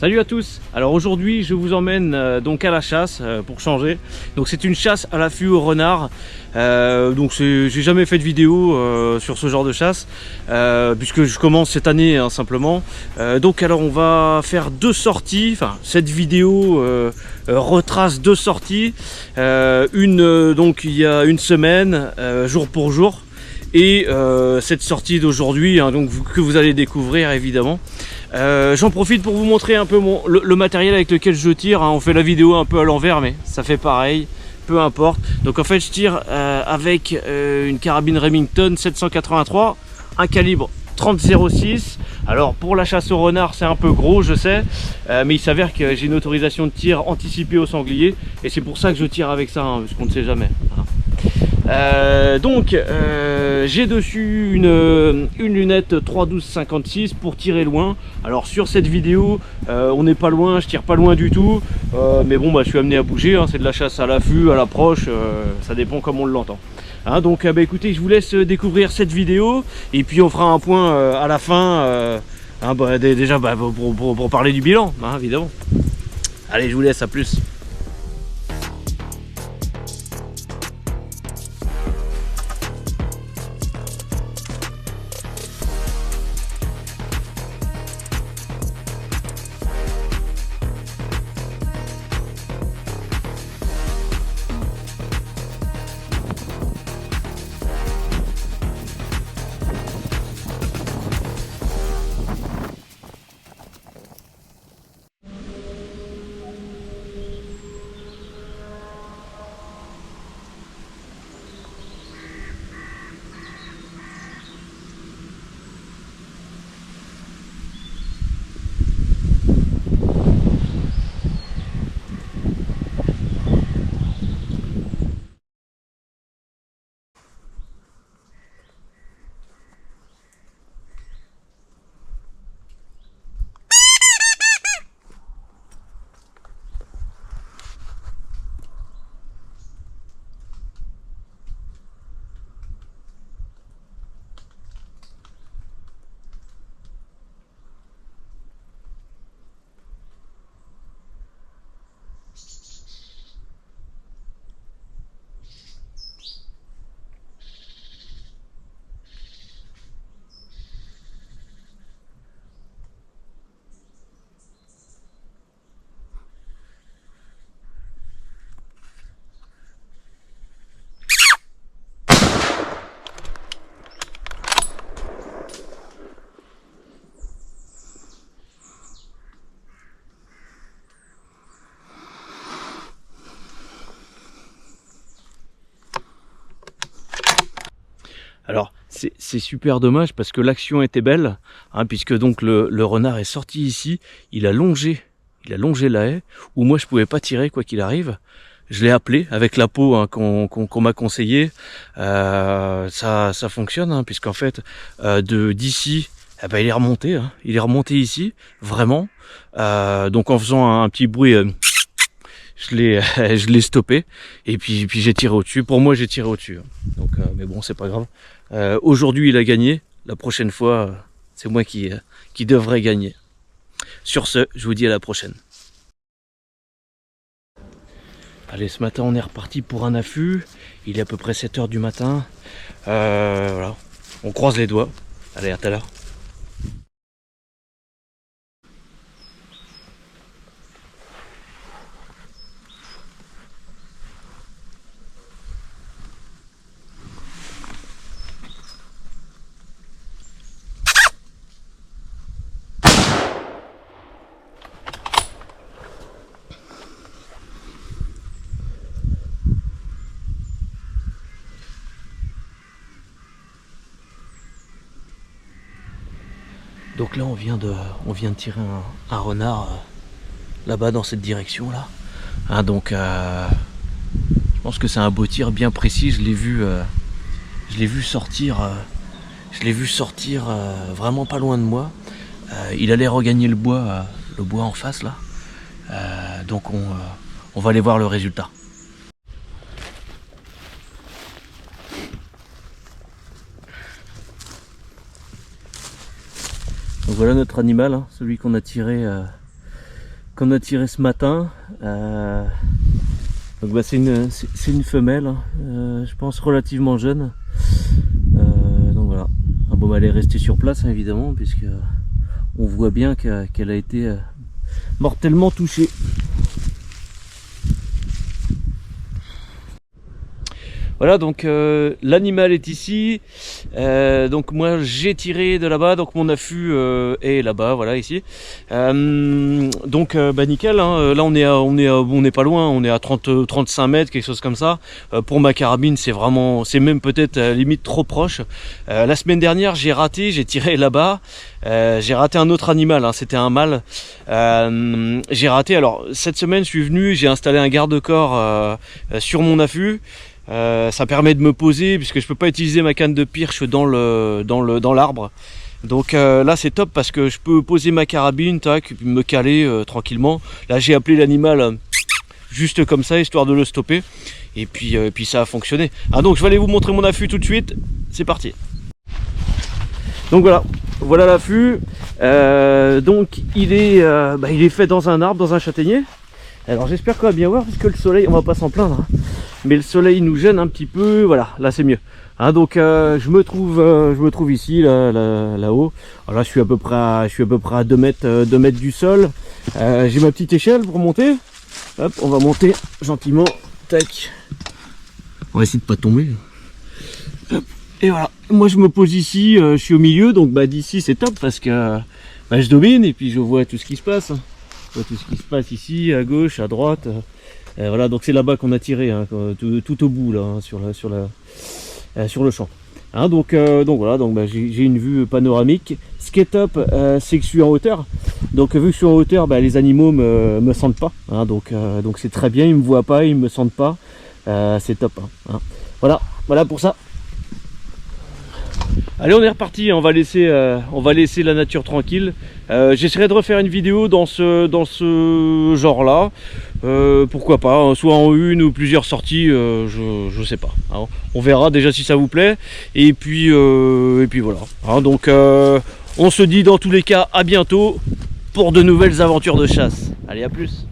Salut à tous. Alors aujourd'hui je vous emmène donc à la chasse pour changer. Donc c'est une chasse à l'affût au renard. Donc j'ai jamais fait de vidéo sur ce genre de chasse puisque je commence cette année simplement. Donc alors on va faire deux sorties. Enfin cette vidéo retrace deux sorties. Une donc il y a une semaine jour pour jour. Et cette sortie d'aujourd'hui donc que vous allez découvrir évidemment. J'en profite pour vous montrer un peu le matériel avec lequel je tire. On fait la vidéo un peu à l'envers mais ça fait pareil, peu importe. Donc en fait je tire avec une carabine Remington 783, un calibre 30-06. Alors pour la chasse au renard c'est un peu gros je sais, mais il s'avère que j'ai une autorisation de tir anticipée au sanglier et c'est pour ça que je tire avec ça, parce qu'on ne sait jamais. Donc j'ai dessus une lunette 3-12-56 pour tirer loin. Alors sur cette vidéo on n'est pas loin, je tire pas loin du tout, mais bon je suis amené à bouger, c'est de la chasse à l'affût, à l'approche, ça dépend comme on l'entend. Donc écoutez, je vous laisse découvrir cette vidéo et puis on fera un point à la fin déjà pour parler du bilan, évidemment. Allez, je vous laisse, à plus. Alors c'est super dommage parce que l'action était belle, puisque donc le renard est sorti ici, il a longé la haie, où moi je pouvais pas tirer quoi qu'il arrive. Je l'ai appelé avec la peau qu'on m'a conseillé, ça fonctionne, puisqu'en fait d'ici il est remonté, il est remonté ici, vraiment. Donc en faisant un petit bruit, je l'ai stoppé et puis j'ai tiré au-dessus. Pour moi j'ai tiré au-dessus, donc mais bon c'est pas grave. Aujourd'hui il a gagné, la prochaine fois c'est moi qui devrais gagner. Sur ce, je vous dis à la prochaine. Allez, ce matin on est reparti pour un affût, il est à peu près 7 h du matin. Voilà, on croise les doigts. Allez, à tout à l'heure. Donc là on vient de tirer un renard là-bas dans cette direction là. Donc je pense que c'est un beau tir bien précis. Je l'ai vu sortir vraiment pas loin de moi. Il allait regagner le bois en face là. Donc on va aller voir le résultat. Donc voilà notre animal, celui qu'on a tiré qu'on a tiré ce matin. Donc bah, c'est une femelle, hein, je pense relativement jeune. Donc voilà. Ah, bon, bah, elle est restée sur place, hein, évidemment, puisque on voit bien qu'elle a été mortellement touchée. Voilà, donc l'animal est ici. Donc moi j'ai tiré de là-bas, donc mon affût est là-bas, voilà, ici. Donc bah nickel, hein. Là on est pas loin, on est à 35 mètres, quelque chose comme ça. Pour ma carabine, c'est même peut-être limite trop proche. La semaine dernière j'ai raté, j'ai tiré là-bas. J'ai raté un autre animal, hein, c'était un mâle. J'ai raté, alors cette semaine je suis venu, j'ai installé un garde-corps sur mon affût. Ça permet de me poser puisque je peux pas utiliser ma canne de pirche dans l'arbre. Donc là c'est top parce que je peux poser ma carabine, tac, me caler tranquillement. Là j'ai appelé l'animal juste comme ça histoire de le stopper. Et puis ça a fonctionné. Ah, donc je vais aller vous montrer mon affût tout de suite. C'est parti. Donc voilà l'affût. Donc il est fait dans un arbre, dans un châtaignier. Alors j'espère qu'on va bien voir parce que le soleil, on va pas s'en plaindre, hein, mais le soleil nous gêne un petit peu. Voilà, là c'est mieux, hein. Donc je me trouve ici, là-haut. Alors là je suis à peu près à 2 mètres du sol. J'ai ma petite échelle pour monter. Hop, on va monter gentiment. Tac. On va essayer de pas tomber. Hop. Et voilà, moi je me pose ici, je suis au milieu, donc bah d'ici c'est top parce que bah, je domine et puis je vois tout ce qui se passe. Tout ce qui se passe ici, à gauche, à droite. Voilà, donc c'est là-bas qu'on a tiré, hein, tout au bout là, hein, sur le champ. Hein, donc voilà, donc bah, j'ai une vue panoramique. Ce qui est top, c'est que je suis en hauteur. Donc vu que je suis en hauteur, bah, les animaux me sentent pas. Hein, donc c'est très bien, ils me voient pas, ils me sentent pas. C'est top. Hein. Voilà pour ça. Allez, on est reparti, on va laisser la nature tranquille. J'essaierai de refaire une vidéo dans ce genre là, pourquoi pas, hein, soit en une ou plusieurs sorties, je sais pas, hein. On verra déjà si ça vous plaît, et puis voilà, hein, donc on se dit dans tous les cas à bientôt pour de nouvelles aventures de chasse. Allez, à plus.